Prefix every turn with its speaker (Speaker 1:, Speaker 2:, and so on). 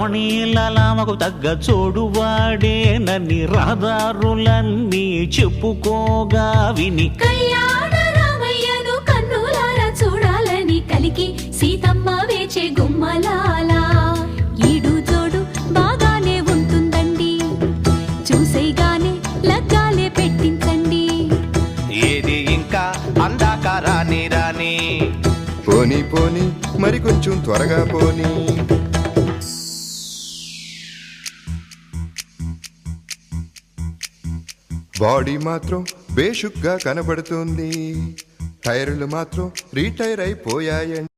Speaker 1: రమణీలలామకు తగ్గ చోడువాడే నన్ని రహదారులన్నీ చెప్పుకోగా విని
Speaker 2: కళ్యాణ రామయ్యను కన్నులారా చూడాలని కలికి సీతమ్మ వేచే గుమ్మలాలా ఈడు జోడు బాగానే ఉంటుందండి చూసేగానే లగ్గాలే పెట్టించండి
Speaker 3: ఏది ఇంకా అందాక రాని రాని
Speaker 4: పోనీ పోనీ మరి కొంచెం త్వరగా పోనీ బాడీ మాత్రం బేషుగ్గా కనబడుతుంది టైర్లు మాత్రం రీటైర్ అయిపోయాయండి